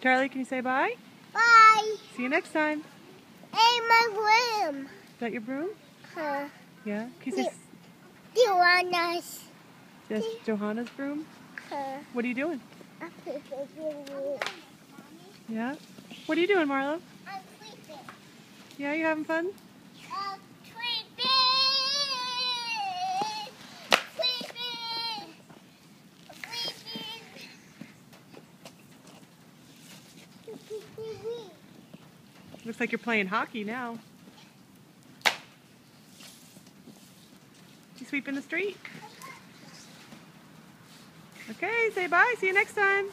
Charlie, can you say bye? Bye. See you next time. Hey, my room. Is that your broom? Huh. Yeah? Can you say Joanna's. just Johanna's broom? Huh. What are you doing? Yeah? What are you doing, Marlo? I'm sleeping. Yeah, you having fun? Looks like you're playing hockey now. You sweeping the street? Okay, say bye. See you next time.